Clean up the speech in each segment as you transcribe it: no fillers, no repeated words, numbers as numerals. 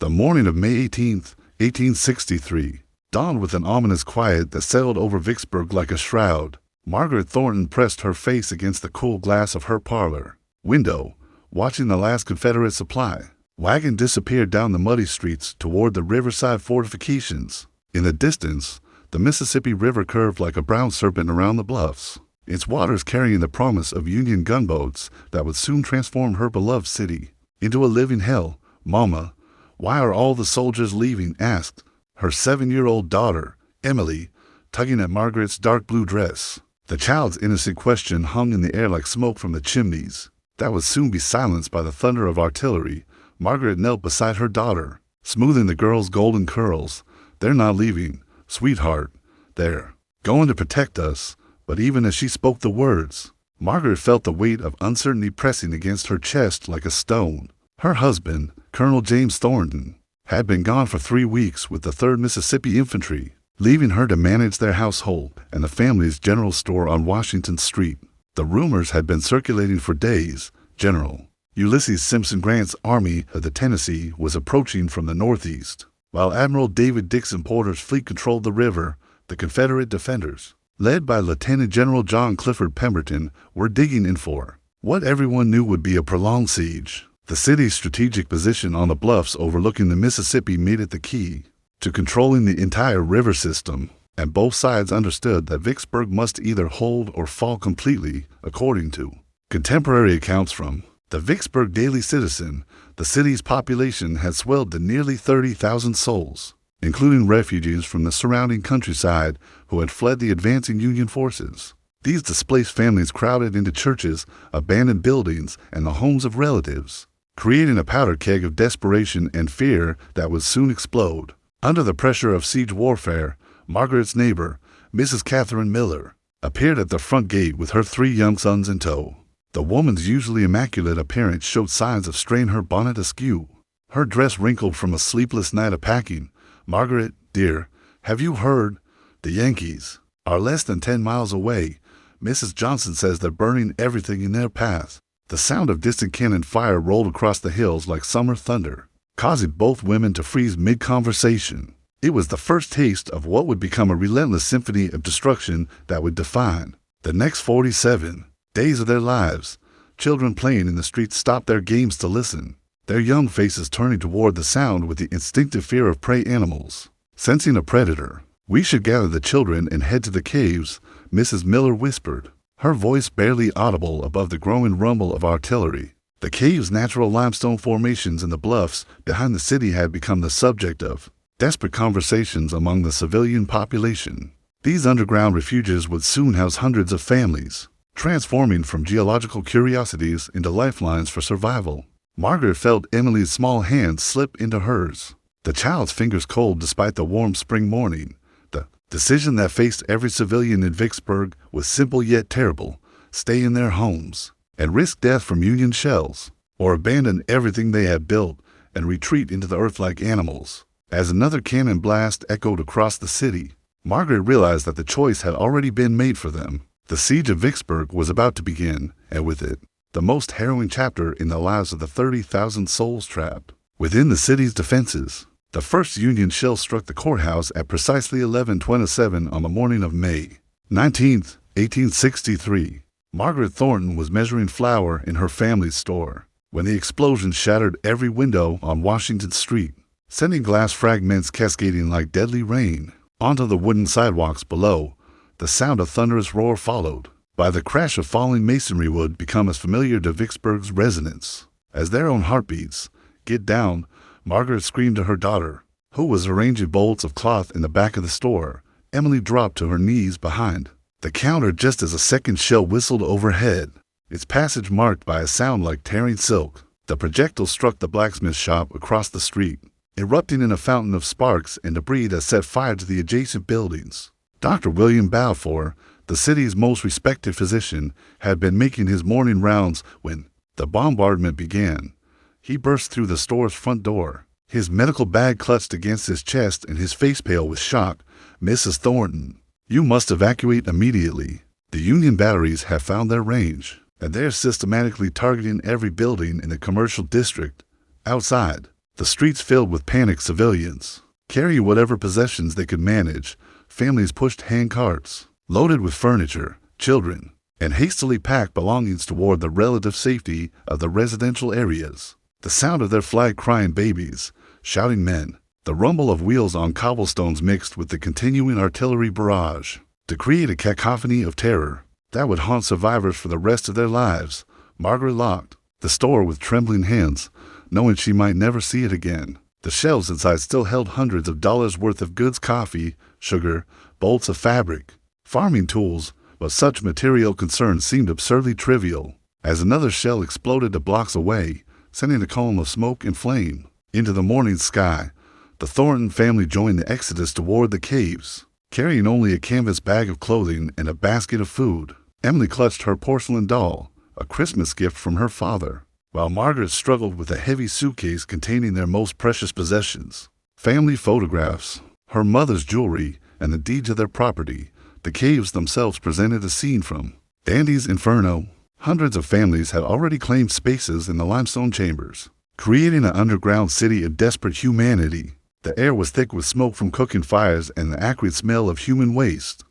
The morning of May 18th, 1863, dawned with an ominous quiet that settled over Vicksburg like a shroud. Margaret Thornton pressed her face against the cool glass of her parlor window, watching the last Confederate supply wagon disappear down the muddy streets toward the riverside fortifications. In the distance, the Mississippi River curved like a brown serpent around the bluffs, its waters carrying the promise of Union gunboats that would soon transform her beloved city into a living hell. "Mama, why are all the soldiers leaving?" asked her 7-year-old daughter, Emily, tugging at Margaret's dark blue dress. The child's innocent question hung in the air like smoke from the chimneys that would soon be silenced by the thunder of artillery. Margaret knelt beside her daughter, smoothing the girl's golden curls. "They're not leaving, sweetheart. They're going to protect us." But even as she spoke the words, Margaret felt the weight of uncertainty pressing against her chest like a stone. Her husband, Colonel James Thornton, had been gone for 3 weeks with the 3rd Mississippi Infantry, leaving her to manage their household and the family's general store on Washington Street. The rumors had been circulating for days. General Ulysses Simpson Grant's Army of the Tennessee was approaching from the northeast, while Admiral David Dixon Porter's fleet controlled the river. The Confederate defenders, led by Lieutenant General John Clifford Pemberton, were digging in for what everyone knew would be a prolonged siege. The city's strategic position on the bluffs overlooking the Mississippi made it the key to controlling the entire river system, and both sides understood that Vicksburg must either hold or fall completely. According to contemporary accounts from the Vicksburg Daily Citizen, the city's population had swelled to nearly 30,000 souls, including refugees from the surrounding countryside who had fled the advancing Union forces. These displaced families crowded into churches, abandoned buildings, and the homes of relatives, creating a powder keg of desperation and fear that would soon explode. Under the pressure of siege warfare, Margaret's neighbor, Mrs. Catherine Miller, appeared at the front gate with her 3 young sons in tow. The woman's usually immaculate appearance showed signs of strain, her bonnet askew, her dress wrinkled from a sleepless night of packing. "Margaret, dear, have you heard? The Yankees are less than 10 miles away. Mrs. Johnson says they're burning everything in their path." The sound of distant cannon fire rolled across the hills like summer thunder, causing both women to freeze mid-conversation. It was the first taste of what would become a relentless symphony of destruction that would define the next 47 days of their lives. Children playing in the streets stopped their games to listen, their young faces turning toward the sound with the instinctive fear of prey animals. Sensing a predator, "We should gather the children and head to the caves," Mrs. Miller whispered, her voice barely audible above the growing rumble of artillery. The cave's natural limestone formations in the bluffs behind the city had become the subject of desperate conversations among the civilian population. These underground refuges would soon house hundreds of families, transforming from geological curiosities into lifelines for survival. Margaret felt Emily's small hand slip into hers, the child's fingers cold despite the warm spring morning. The decision that faced every civilian in Vicksburg was simple yet terrible: stay in their homes and risk death from Union shells, or abandon everything they had built and retreat into the earth like animals. As another cannon blast echoed across the city, Margaret realized that the choice had already been made for them. The siege of Vicksburg was about to begin, and with it, the most harrowing chapter in the lives of the 30,000 souls trapped within the city's defenses. The first Union shell struck the courthouse at precisely 11:27 on the morning of May 19th, 1863. Margaret Thornton was measuring flour in her family's store when the explosion shattered every window on Washington Street, sending glass fragments cascading like deadly rain onto the wooden sidewalks below. The sound of thunderous roar followed by the crash of falling masonry would become as familiar to Vicksburg's residents as their own heartbeats. "Get down," Margaret screamed to her daughter, who was arranging bolts of cloth in the back of the store. Emily dropped to her knees behind the counter just as a second shell whistled overhead, its passage marked by a sound like tearing silk. The projectile struck the blacksmith shop across the street, erupting in a fountain of sparks and debris that set fire to the adjacent buildings. Dr. William Balfour, the city's most respected physician, had been making his morning rounds when the bombardment began. He burst through the store's front door, his medical bag clutched against his chest and his face pale with shock. "Mrs. Thornton, you must evacuate immediately. The Union batteries have found their range, and they're systematically targeting every building in the commercial district outside." The streets filled with panicked civilians. Carrying whatever possessions they could manage, families pushed hand carts, loaded with furniture, children, and hastily packed belongings toward the relative safety of the residential areas. The sound of their flag-crying babies, shouting men, the rumble of wheels on cobblestones mixed with the continuing artillery barrage to create a cacophony of terror that would haunt survivors for the rest of their lives. Margaret locked the store with trembling hands, knowing she might never see it again. The shelves inside still held hundreds of dollars worth of goods, coffee, sugar, bolts of fabric, farming tools, but such material concerns seemed absurdly trivial. As another shell exploded blocks away, sending a column of smoke and flame into the morning sky, the Thornton family joined the exodus toward the caves, carrying only a canvas bag of clothing and a basket of food. Emily clutched her porcelain doll, a Christmas gift from her father, while Margaret struggled with a heavy suitcase containing their most precious possessions. Family photographs, her mother's jewelry, and the deed to their property. The caves themselves presented a scene from Dante's Inferno. Hundreds of families had already claimed spaces in the limestone chambers, creating an underground city of desperate humanity. The air was thick with smoke from cooking fires and the acrid smell of human waste.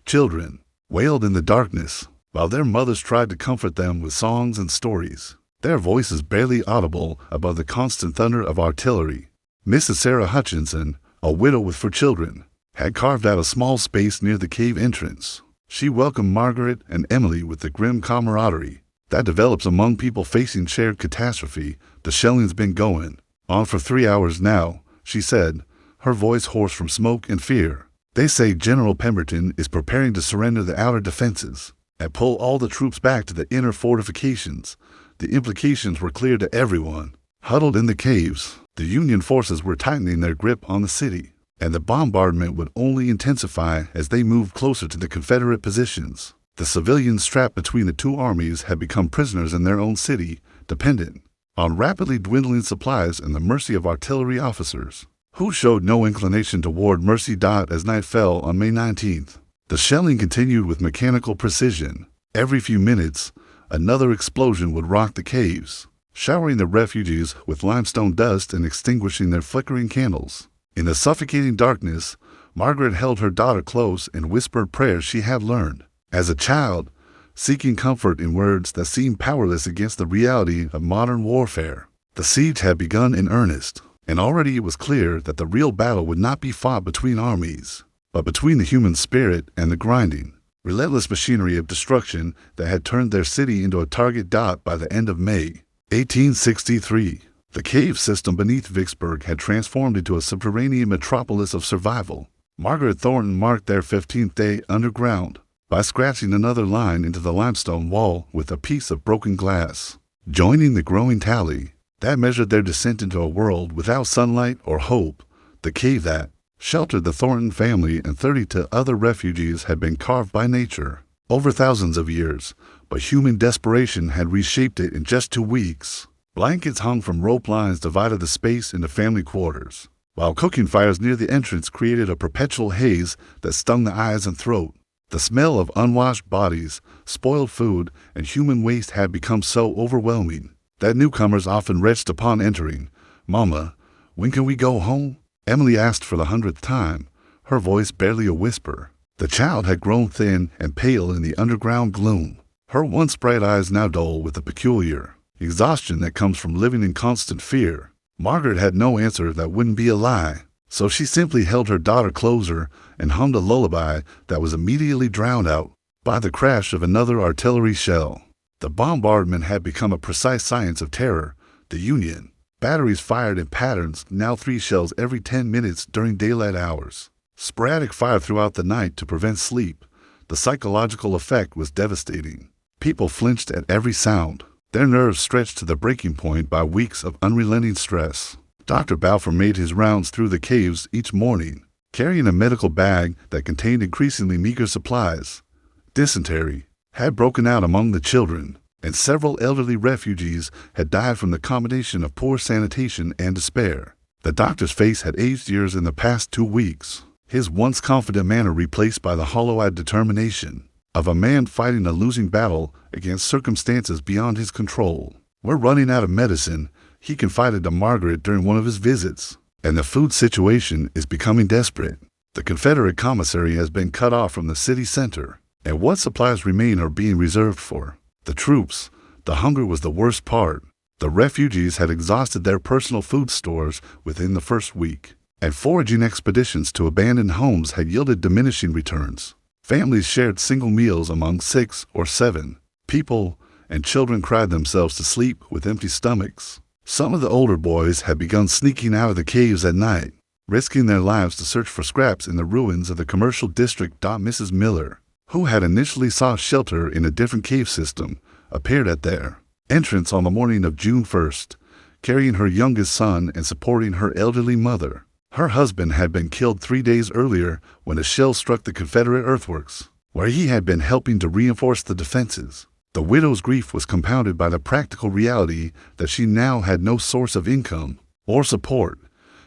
Children wailed in the darkness, while their mothers tried to comfort them with songs and stories, their voices barely audible above the constant thunder of artillery. Mrs. Sarah Hutchinson, a widow with 4 children, had carved out a small space near the cave entrance. She welcomed Margaret and Emily with the grim camaraderie that develops among people facing shared catastrophe. The shelling's been going on for 3 hours now, she said, her voice hoarse from smoke and fear. They say General Pemberton is preparing to surrender the outer defenses and pull all the troops back to the inner fortifications. The implications were clear to everyone. Huddled in the caves, the Union forces were tightening their grip on the city, and the bombardment would only intensify as they moved closer to the Confederate positions. The civilians strapped between the two armies had become prisoners in their own city, dependent on rapidly dwindling supplies and the mercy of artillery officers, who showed no inclination toward mercy. As night fell on May 19th, the shelling continued with mechanical precision. Every few minutes, another explosion would rock the caves, showering the refugees with limestone dust and extinguishing their flickering candles. In the suffocating darkness, Margaret held her daughter close and whispered prayers she had learned as a child, seeking comfort in words that seemed powerless against the reality of modern warfare. The siege had begun in earnest, and already it was clear that the real battle would not be fought between armies, but between the human spirit and the grinding, relentless machinery of destruction that had turned their city into a target. By the end of May 1863, the cave system beneath Vicksburg had transformed into a subterranean metropolis of survival. Margaret Thornton marked their 15th day underground by scratching another line into the limestone wall with a piece of broken glass, joining the growing tally that measured their descent into a world without sunlight or hope. The cave that sheltered the Thornton family and 32 other refugees had been carved by nature over thousands of years, but human desperation had reshaped it in just 2 weeks. Blankets hung from rope lines divided the space into family quarters, while cooking fires near the entrance created a perpetual haze that stung the eyes and throat. The smell of unwashed bodies, spoiled food, and human waste had become so overwhelming that newcomers often retched upon entering. "Mama, when can we go home?" Emily asked for the 100th time, her voice barely a whisper. The child had grown thin and pale in the underground gloom, her once bright eyes now dull with the peculiar exhaustion that comes from living in constant fear. Margaret had no answer that wouldn't be a lie, so she simply held her daughter closer and hummed a lullaby that was immediately drowned out by the crash of another artillery shell. The bombardment had become a precise science of terror. The Union batteries fired in patterns, now 3 shells every 10 minutes during daylight hours. Sporadic fire throughout the night to prevent sleep. The psychological effect was devastating. People flinched at every sound, their nerves stretched to the breaking point by weeks of unrelenting stress. Dr. Balfour made his rounds through the caves each morning, carrying a medical bag that contained increasingly meager supplies. Dysentery had broken out among the children, and several elderly refugees had died from the combination of poor sanitation and despair. The doctor's face had aged years in the past 2 weeks, his once confident manner replaced by the hollow-eyed determination of a man fighting a losing battle against circumstances beyond his control. "We're running out of medicine," He confided to Margaret during one of his visits, and the food situation is becoming desperate. The Confederate commissary has been cut off from the city center, and what supplies remain are being reserved for the troops. The hunger was the worst part. The refugees had exhausted their personal food stores within the first week, and foraging expeditions to abandoned homes had yielded diminishing returns. Families shared single meals among 6 or 7 people, and children cried themselves to sleep with empty stomachs. Some of the older boys had begun sneaking out of the caves at night, risking their lives to search for scraps in the ruins of the commercial district. Mrs. Miller, who had initially sought shelter in a different cave system, appeared at their entrance on the morning of June 1st, carrying her youngest son and supporting her elderly mother. Her husband had been killed 3 days earlier when a shell struck the Confederate earthworks, where he had been helping to reinforce the defenses. The widow's grief was compounded by the practical reality that she now had no source of income or support.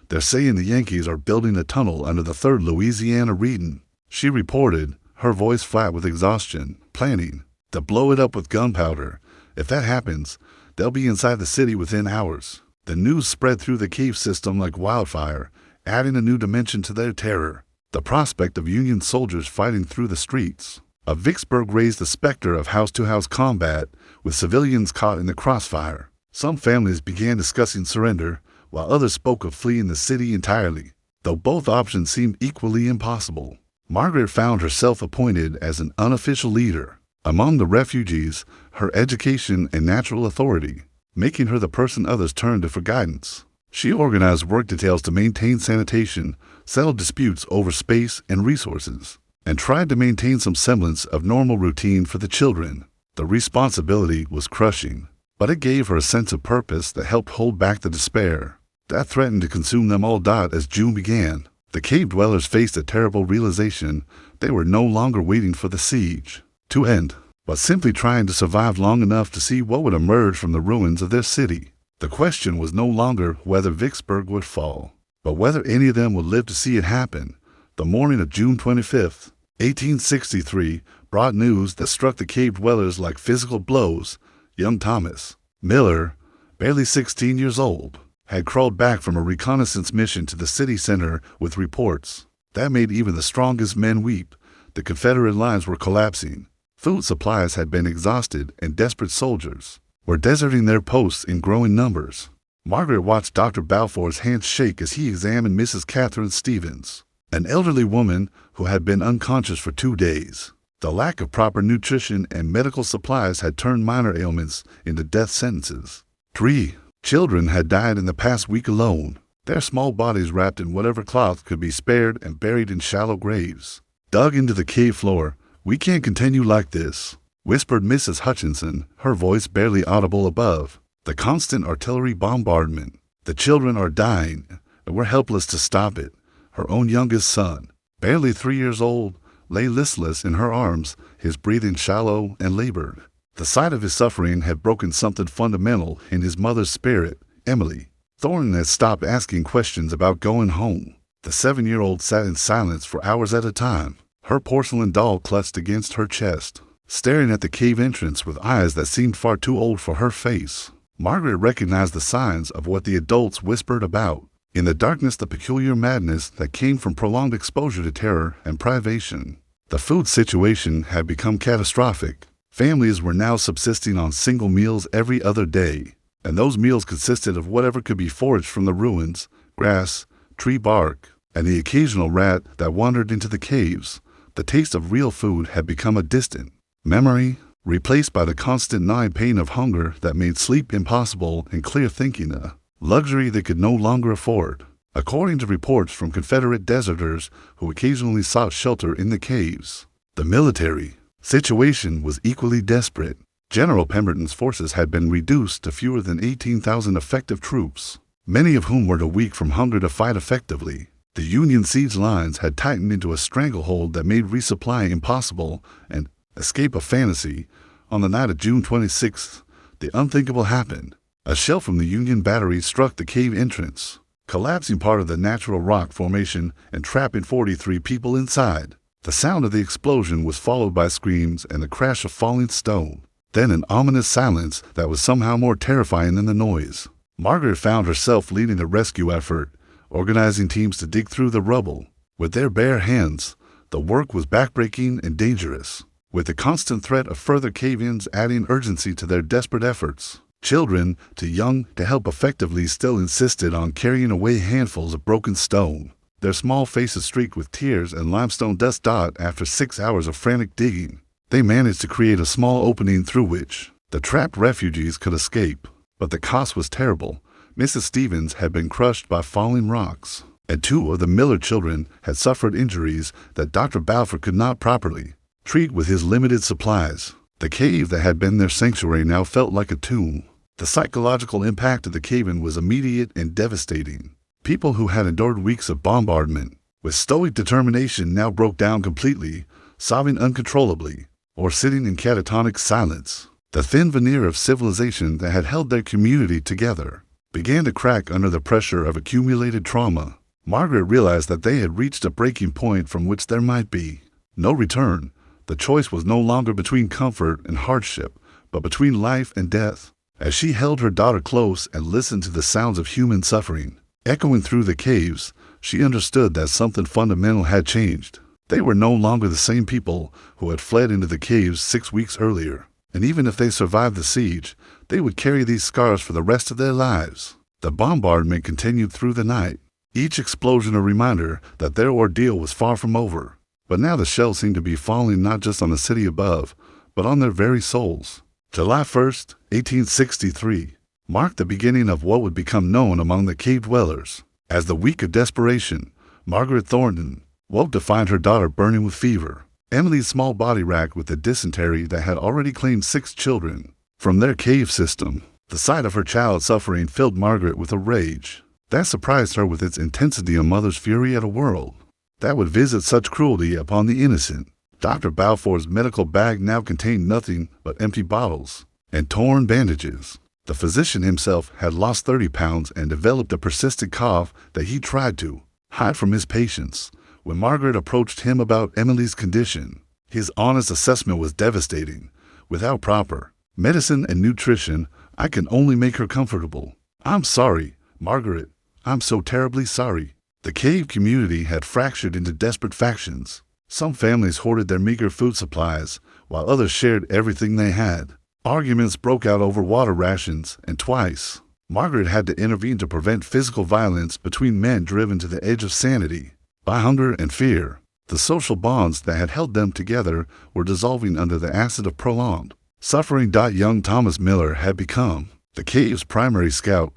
"They're saying the Yankees are building a tunnel under the 3rd Louisiana Reading," she reported, her voice flat with exhaustion, "planning to blow it up with gunpowder. If that happens, they'll be inside the city within hours." The news spread through the cave system like wildfire, adding a new dimension to their terror. The prospect of Union soldiers fighting through the streets of Vicksburg raised the specter of house-to-house combat, with civilians caught in the crossfire. Some families began discussing surrender, while others spoke of fleeing the city entirely. Though both options seemed equally impossible, Margaret found herself appointed as an unofficial leader among the refugees, her education and natural authority making her the person others turned to for guidance. She organized work details to maintain sanitation, settled disputes over space and resources, and tried to maintain some semblance of normal routine for the children. The responsibility was crushing, but it gave her a sense of purpose that helped hold back the despair that threatened to consume them all. As June began, the cave dwellers faced a terrible realization. They were no longer waiting for the siege to end, but simply trying to survive long enough to see what would emerge from the ruins of their city. The question was no longer whether Vicksburg would fall, but whether any of them would live to see it happen. The morning of June 25th, 1863, brought news that struck the cave dwellers like physical blows. Young Thomas Miller, barely 16 years old, had crawled back from a reconnaissance mission to the city center with reports that made even the strongest men weep. The Confederate lines were collapsing. Food supplies had been exhausted, and desperate soldiers were deserting their posts in growing numbers. Margaret watched Dr. Balfour's hands shake as he examined Mrs. Catherine Stevens, an elderly woman who had been unconscious for 2 days. The lack of proper nutrition and medical supplies had turned minor ailments into death sentences. 3 children had died in the past week alone, their small bodies wrapped in whatever cloth could be spared and buried in shallow graves dug into the cave floor. "We can't continue like this," whispered Mrs. Hutchinson, her voice barely audible above the constant artillery bombardment. "The children are dying, and we're helpless to stop it." Her own youngest son, barely 3 years old, lay listless in her arms, his breathing shallow and labored. The sight of his suffering had broken something fundamental in his mother's spirit. Emily Thornton had stopped asking questions about going home. The 7-year-old sat in silence for hours at a time, her porcelain doll clutched against her chest, staring at the cave entrance with eyes that seemed far too old for her face. Margaret recognized the signs of what the adults whispered about. In the darkness, the peculiar madness that came from prolonged exposure to terror and privation. The food situation had become catastrophic. Families were now subsisting on single meals every other day, and those meals consisted of whatever could be foraged from the ruins, grass, tree bark, and the occasional rat that wandered into the caves. The taste of real food had become a distant memory, replaced by the constant gnawing pain of hunger that made sleep impossible and clear thinking a luxury they could no longer afford. According to reports from Confederate deserters who occasionally sought shelter in the caves, the military situation was equally desperate. General Pemberton's forces had been reduced to fewer than 18,000 effective troops, many of whom were too weak from hunger to fight effectively. The Union siege lines had tightened into a stranglehold that made resupply impossible and escape a fantasy. On the night of June 26th, the unthinkable happened. A shell from the Union battery struck the cave entrance, collapsing part of the natural rock formation and trapping 43 people inside. The sound of the explosion was followed by screams and the crash of falling stone, then an ominous silence that was somehow more terrifying than the noise. Margaret found herself leading the rescue effort, organizing teams to dig through the rubble. With their bare hands, the work was backbreaking and dangerous, with the constant threat of further cave-ins adding urgency to their desperate efforts. Children, too young to help effectively, still insisted on carrying away handfuls of broken stone, their small faces streaked with tears and limestone dust. After 6 hours of frantic digging, they managed to create a small opening through which the trapped refugees could escape. But the cost was terrible. Mrs. Stevens had been crushed by falling rocks, and 2 of the Miller children had suffered injuries that Dr. Balfour could not properly treat with his limited supplies. The cave that had been their sanctuary now felt like a tomb. The psychological impact of the cave-in was immediate and devastating. People who had endured weeks of bombardment with stoic determination now broke down completely, sobbing uncontrollably, or sitting in catatonic silence. The thin veneer of civilization that had held their community together began to crack under the pressure of accumulated trauma. Margaret realized that they had reached a breaking point from which there might be no return. The choice was no longer between comfort and hardship, but between life and death. As she held her daughter close and listened to the sounds of human suffering echoing through the caves, she understood that something fundamental had changed. They were no longer the same people who had fled into the caves 6 weeks earlier, and even if they survived the siege, they would carry these scars for the rest of their lives. The bombardment continued through the night, each explosion a reminder that their ordeal was far from over. But now the shells seemed to be falling not just on the city above, but on their very souls. July 1st, 1863, marked the beginning of what would become known among the cave dwellers as the Week of Desperation. Margaret Thornton woke to find her daughter burning with fever. Emily's small body racked with the dysentery that had already claimed 6 children from their cave system. The sight of her child suffering filled Margaret with a rage that surprised her with its intensity. A mother's fury at a world that would visit such cruelty upon the innocent. Dr. Balfour's medical bag now contained nothing but empty bottles and torn bandages. The physician himself had lost 30 pounds and developed a persistent cough that he tried to hide from his patients. When Margaret approached him about Emily's condition, his honest assessment was devastating. Without proper medicine and nutrition, I can only make her comfortable. I'm sorry, Margaret. I'm so terribly sorry. The cave community had fractured into desperate factions. Some families hoarded their meager food supplies, while others shared everything they had. Arguments broke out over water rations, and twice, Margaret had to intervene to prevent physical violence between men driven to the edge of sanity by hunger and fear. The social bonds that had held them together were dissolving under the acid of prolonged suffering. Young Thomas Miller had become the cave's primary scout,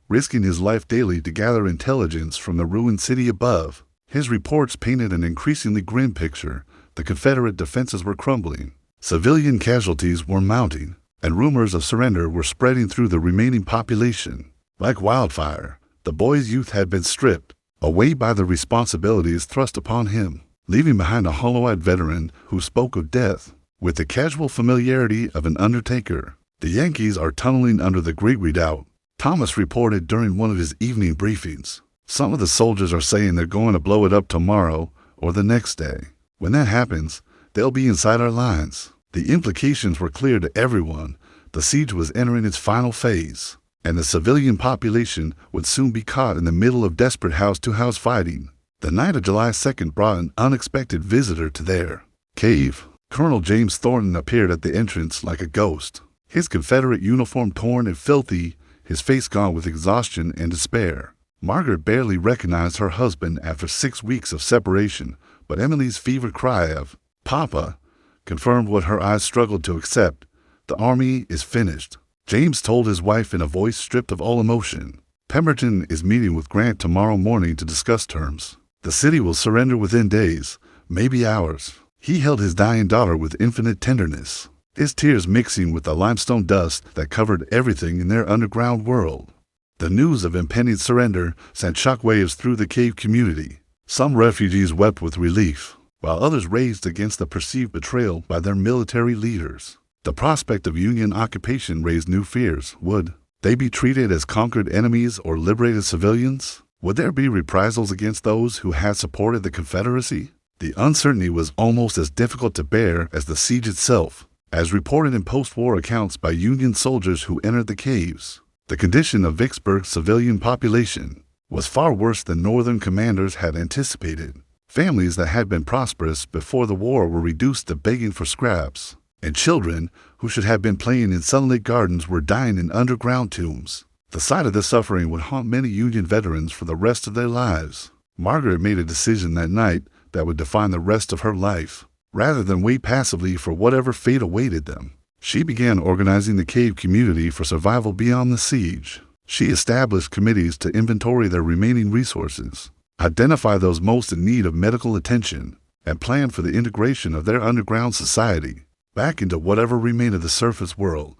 risking his life daily to gather intelligence from the ruined city above. His reports painted an increasingly grim picture. The Confederate defenses were crumbling, civilian casualties were mounting, and rumors of surrender were spreading through the remaining population. Like wildfire, the boy's youth had been stripped away by the responsibilities thrust upon him, leaving behind a hollow-eyed veteran who spoke of death with the casual familiarity of an undertaker. The Yankees are tunneling under the Great Redoubt, Thomas reported during one of his evening briefings. Some of the soldiers are saying they're going to blow it up tomorrow or the next day. When that happens, they'll be inside our lines. The implications were clear to everyone. The siege was entering its final phase, and the civilian population would soon be caught in the middle of desperate house-to-house fighting. The night of July 2nd brought an unexpected visitor to their cave. Colonel James Thornton appeared at the entrance like a ghost, his Confederate uniform torn and filthy, his face gone with exhaustion and despair. Margaret barely recognized her husband after 6 weeks of separation, but Emily's fevered cry of "Papa" confirmed what her eyes struggled to accept. The army is finished, James told his wife in a voice stripped of all emotion. Pemberton is meeting with Grant tomorrow morning to discuss terms. The city will surrender within days, maybe hours. He held his dying daughter with infinite tenderness, his tears mixing with the limestone dust that covered everything in their underground world. The news of impending surrender sent shockwaves through the cave community. Some refugees wept with relief, while others raged against the perceived betrayal by their military leaders. The prospect of Union occupation raised new fears. Would they be treated as conquered enemies or liberated civilians? Would there be reprisals against those who had supported the Confederacy? The uncertainty was almost as difficult to bear as the siege itself, as reported in post-war accounts by Union soldiers who entered the caves. The condition of Vicksburg's civilian population was far worse than Northern commanders had anticipated. Families that had been prosperous before the war were reduced to begging for scraps, and children who should have been playing in sunlit gardens were dying in underground tombs. The sight of this suffering would haunt many Union veterans for the rest of their lives. Margaret made a decision that night that would define the rest of her life. Rather than wait passively for whatever fate awaited them, she began organizing the cave community for survival beyond the siege. She established committees to inventory their remaining resources, identify those most in need of medical attention, and plan for the integration of their underground society back into whatever remained of the surface world.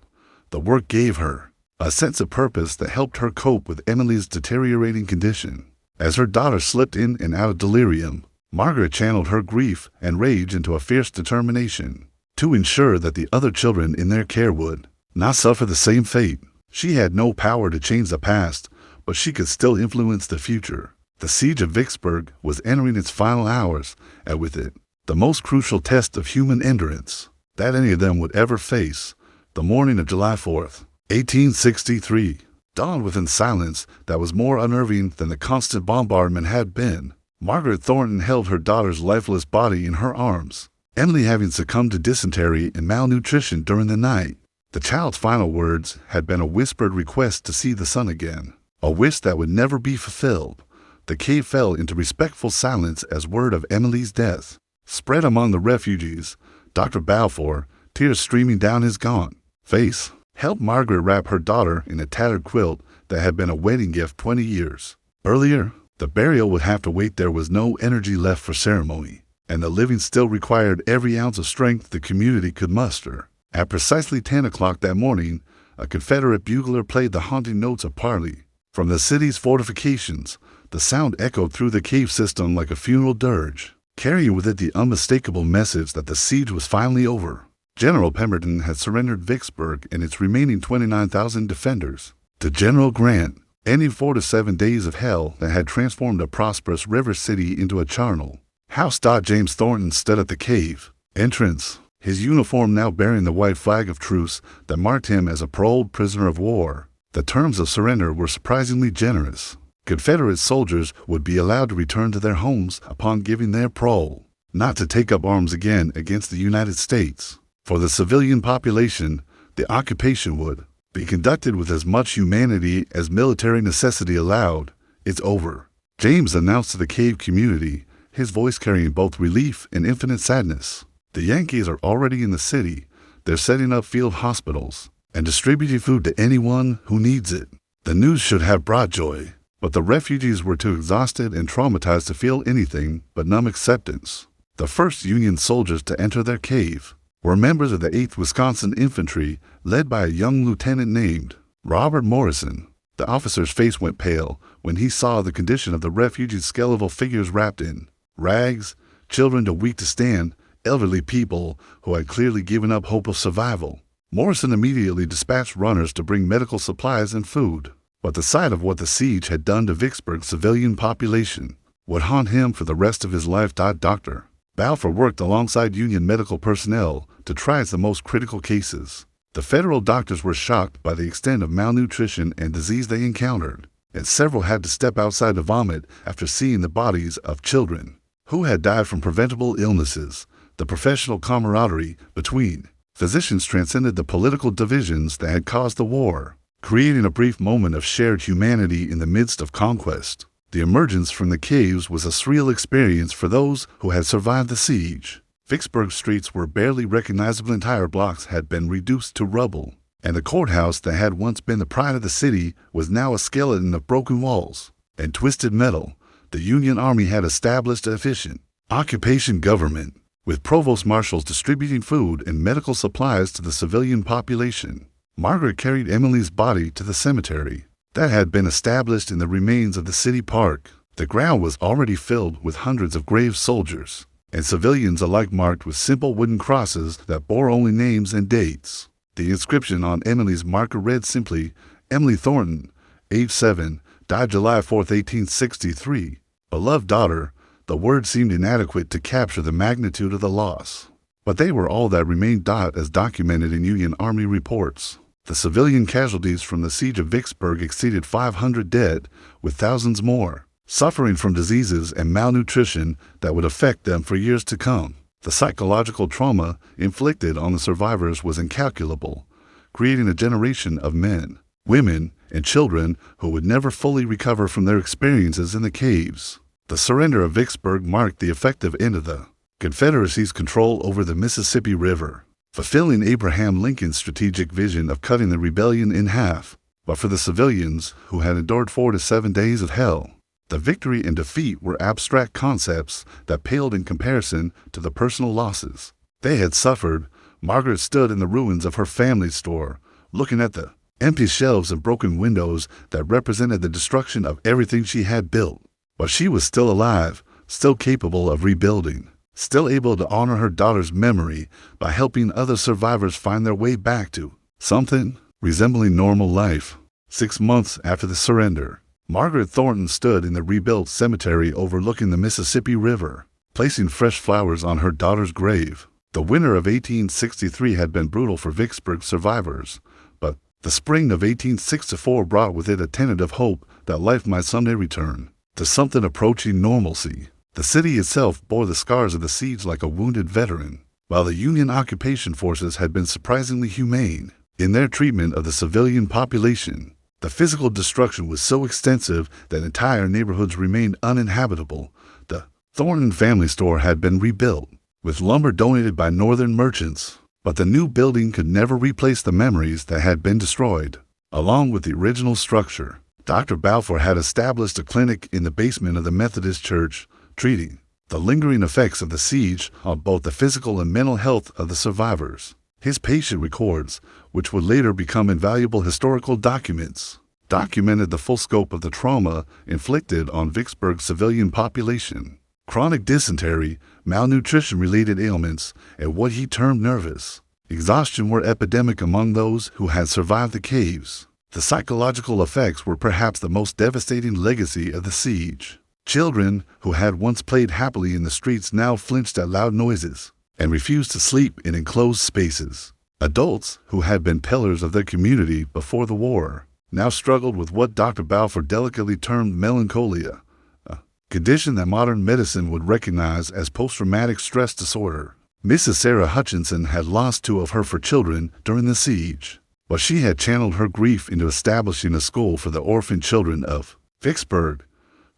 The work gave her a sense of purpose that helped her cope with Emily's deteriorating condition. As her daughter slipped in and out of delirium, Margaret channeled her grief and rage into a fierce determination to ensure that the other children in their care would not suffer the same fate. She had no power to change the past, but she could still influence the future. The siege of Vicksburg was entering its final hours, and with it, the most crucial test of human endurance that any of them would ever face. The morning of July 4th, 1863, dawned within silence that was more unnerving than the constant bombardment had been. Margaret Thornton held her daughter's lifeless body in her arms, Emily having succumbed to dysentery and malnutrition during the night. The child's final words had been a whispered request to see the sun again, a wish that would never be fulfilled. The cave fell into respectful silence as word of Emily's death spread among the refugees. Dr. Balfour, tears streaming down his gaunt face, helped Margaret wrap her daughter in a tattered quilt that had been a wedding gift 20 years earlier. The burial would have to wait. There was no energy left for ceremony, and the living still required every ounce of strength the community could muster. At precisely 10 o'clock that morning, a Confederate bugler played the haunting notes of parley. From the city's fortifications, the sound echoed through the cave system like a funeral dirge, carrying with it the unmistakable message that the siege was finally over. General Pemberton had surrendered Vicksburg and its remaining 29,000 defenders to General Grant, ending 4 to 7 days of hell that had transformed a prosperous river city into a charnel. House. James Thornton stood at the cave entrance, his uniform now bearing the white flag of truce that marked him as a paroled prisoner of war. The terms of surrender were surprisingly generous. Confederate soldiers would be allowed to return to their homes upon giving their parole, not to take up arms again against the United States. For the civilian population, the occupation would be conducted with as much humanity as military necessity allowed. It's over, James announced to the cave community, his voice carrying both relief and infinite sadness. The Yankees are already in the city. They're setting up field hospitals and distributing food to anyone who needs it. The news should have brought joy, but the refugees were too exhausted and traumatized to feel anything but numb acceptance. The first Union soldiers to enter their cave were members of the 8th Wisconsin Infantry, led by a young lieutenant named Robert Morrison. The officer's face went pale when he saw the condition of the refugees' skeletal figures wrapped in rags, children too weak to stand, elderly people who had clearly given up hope of survival. Morrison immediately dispatched runners to bring medical supplies and food, but the sight of what the siege had done to Vicksburg's civilian population would haunt him for the rest of his life. Dr. Balfour worked alongside Union medical personnel to triage the most critical cases. The Federal doctors were shocked by the extent of malnutrition and disease they encountered, and several had to step outside to vomit after seeing the bodies of children who had died from preventable illnesses. The professional camaraderie between physicians transcended the political divisions that had caused the war, creating a brief moment of shared humanity in the midst of conquest. The emergence from the caves was a surreal experience for those who had survived the siege. Vicksburg streets were barely recognizable. Entire blocks had been reduced to rubble, and the courthouse that had once been the pride of the city was now a skeleton of broken walls and twisted metal. The Union Army had established an efficient occupation government, with provost marshals distributing food and medical supplies to the civilian population. Margaret carried Emily's body to the cemetery that had been established in the remains of the city park. The ground was already filled with hundreds of grave soldiers and civilians alike, marked with simple wooden crosses that bore only names and dates. The inscription on Emily's marker read simply, Emily Thornton, age 7, died July 4, 1863. Beloved daughter. The word seemed inadequate to capture the magnitude of the loss, but they were all that remained. As documented in Union Army reports, The civilian casualties from the siege of Vicksburg exceeded 500 dead, with thousands more suffering from diseases and malnutrition that would affect them for years to come. The psychological trauma inflicted on the survivors was incalculable, creating a generation of men, women, and children who would never fully recover from their experiences in the caves. The surrender of Vicksburg marked the effective end of the Confederacy's control over the Mississippi River, fulfilling Abraham Lincoln's strategic vision of cutting the rebellion in half. But for the civilians who had endured 4 to 7 days of hell, the victory and defeat were abstract concepts that paled in comparison to the personal losses they had suffered. Margaret stood in the ruins of her family store, looking at the empty shelves and broken windows that represented the destruction of everything she had built. But she was still alive, still capable of rebuilding, still able to honor her daughter's memory by helping other survivors find their way back to something resembling normal life. 6 months after the surrender, Margaret Thornton stood in the rebuilt cemetery overlooking the Mississippi River, placing fresh flowers on her daughter's grave. The winter of 1863 had been brutal for Vicksburg survivors, but the spring of 1864 brought with it a tentative hope that life might someday return to something approaching normalcy. The city itself bore the scars of the siege like a wounded veteran, while the Union occupation forces had been surprisingly humane in their treatment of the civilian population. The physical destruction was so extensive that entire neighborhoods remained uninhabitable. The Thornton family store had been rebuilt, with lumber donated by northern merchants, but the new building could never replace the memories that had been destroyed. Along with the original structure, Dr. Balfour had established a clinic in the basement of the Methodist Church, treating the lingering effects of the siege on both the physical and mental health of the survivors. His patient records, which would later become invaluable historical documents, documented the full scope of the trauma inflicted on Vicksburg's civilian population. Chronic dysentery, malnutrition-related ailments, and what he termed nervous exhaustion were epidemic among those who had survived the caves. The psychological effects were perhaps the most devastating legacy of the siege. Children who had once played happily in the streets now flinched at loud noises and refused to sleep in enclosed spaces. Adults who had been pillars of their community before the war now struggled with what Dr. Balfour delicately termed melancholia, a condition that modern medicine would recognize as post-traumatic stress disorder. Mrs. Sarah Hutchinson had lost 2 of her 4 children during the siege, but she had channeled her grief into establishing a school for the orphan children of Vicksburg.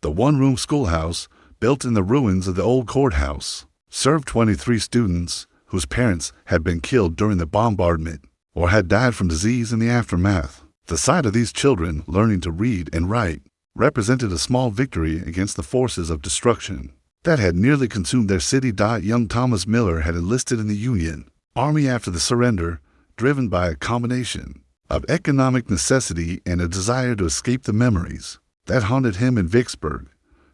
The one-room schoolhouse, built in the ruins of the old courthouse, served 23 students whose parents had been killed during the bombardment or had died from disease in the aftermath. The sight of these children learning to read and write represented a small victory against the forces of destruction that had nearly consumed their city. Young Thomas Miller had enlisted in the Union Army after the surrender, driven by a combination of economic necessity and a desire to escape the memories that haunted him in Vicksburg.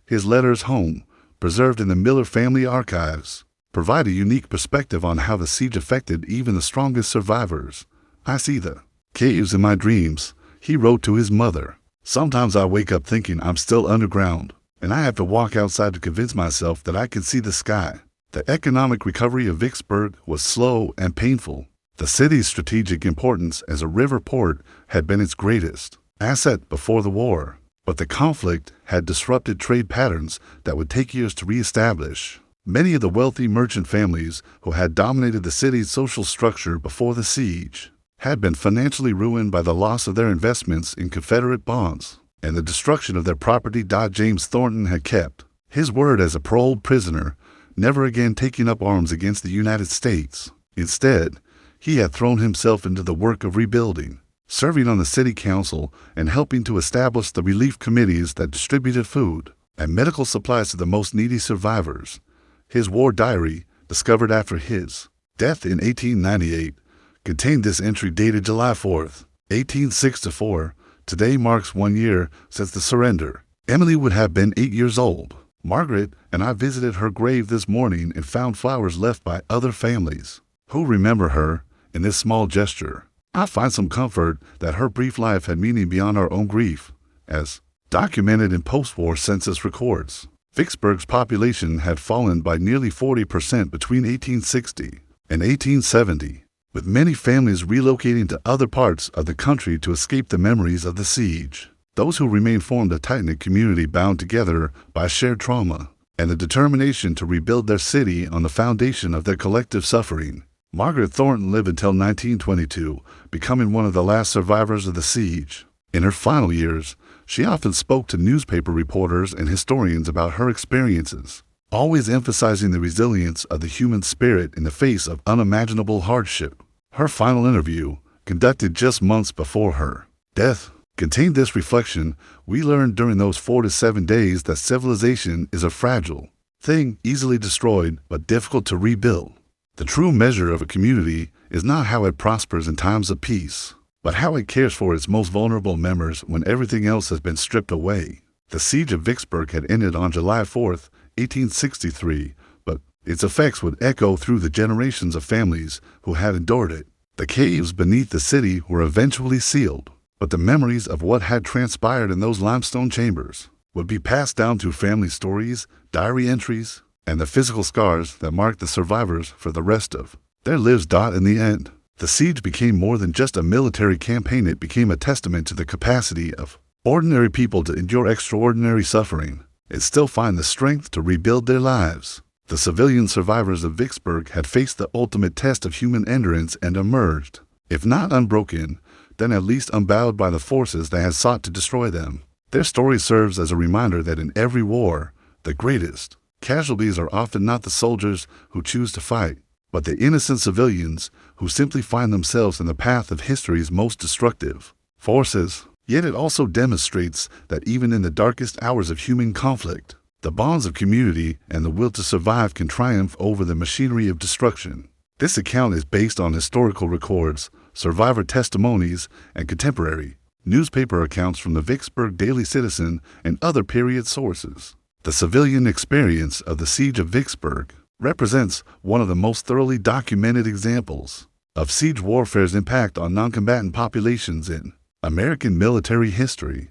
His letters home, preserved in the Miller family archives, provide a unique perspective on how the siege affected even the strongest survivors. "I see the caves in my dreams," he wrote to his mother. "Sometimes I wake up thinking I'm still underground, and I have to walk outside to convince myself that I can see the sky." The economic recovery of Vicksburg was slow and painful. The city's strategic importance as a river port had been its greatest asset before the war, but the conflict had disrupted trade patterns that would take years to reestablish. Many of the wealthy merchant families who had dominated the city's social structure before the siege had been financially ruined by the loss of their investments in Confederate bonds and the destruction of their property. James Thornton had kept his word as a paroled prisoner, never again taking up arms against the United States. Instead, he had thrown himself into the work of rebuilding, serving on the city council and helping to establish the relief committees that distributed food and medical supplies to the most needy survivors. His war diary, discovered after his death in 1898, contained this entry dated July 4th, 1864. Today marks 1 year since the surrender. Emily would have been 8 years old. Margaret and I visited her grave this morning and found flowers left by other families who remember her in this small gesture. I find some comfort that her brief life had meaning beyond our own grief, as documented in post-war census records. Vicksburg's population had fallen by nearly 40% between 1860 and 1870. with many families relocating to other parts of the country to escape the memories of the siege. Those who remained formed a tight-knit community bound together by shared trauma and the determination to rebuild their city on the foundation of their collective suffering. Margaret Thornton lived until 1922, becoming one of the last survivors of the siege. In her final years, she often spoke to newspaper reporters and historians about her experiences, always emphasizing the resilience of the human spirit in the face of unimaginable hardship. Her final interview, conducted just months before her death, contained this reflection. We learned during those 4 to 7 days that civilization is a fragile thing, easily destroyed but difficult to rebuild. The true measure of a community is not how it prospers in times of peace, but how it cares for its most vulnerable members when everything else has been stripped away. The siege of Vicksburg had ended on July 4th, 1863, but its effects would echo through the generations of families who had endured it. The caves beneath the city were eventually sealed, but the memories of what had transpired in those limestone chambers would be passed down through family stories, diary entries, and the physical scars that marked the survivors for the rest of their lives. In the end, the siege became more than just a military campaign. It became a testament to the capacity of ordinary people to endure extraordinary suffering and still find the strength to rebuild their lives. The civilian survivors of Vicksburg had faced the ultimate test of human endurance and emerged, if not unbroken, then at least unbowed by the forces that had sought to destroy them. Their story serves as a reminder that in every war, the greatest casualties are often not the soldiers who choose to fight, but the innocent civilians who simply find themselves in the path of history's most destructive forces. Yet it also demonstrates that even in the darkest hours of human conflict, the bonds of community and the will to survive can triumph over the machinery of destruction. This account is based on historical records, survivor testimonies, and contemporary newspaper accounts from the Vicksburg Daily Citizen and other period sources. The civilian experience of the Siege of Vicksburg represents one of the most thoroughly documented examples of siege warfare's impact on non-combatant populations in American military history.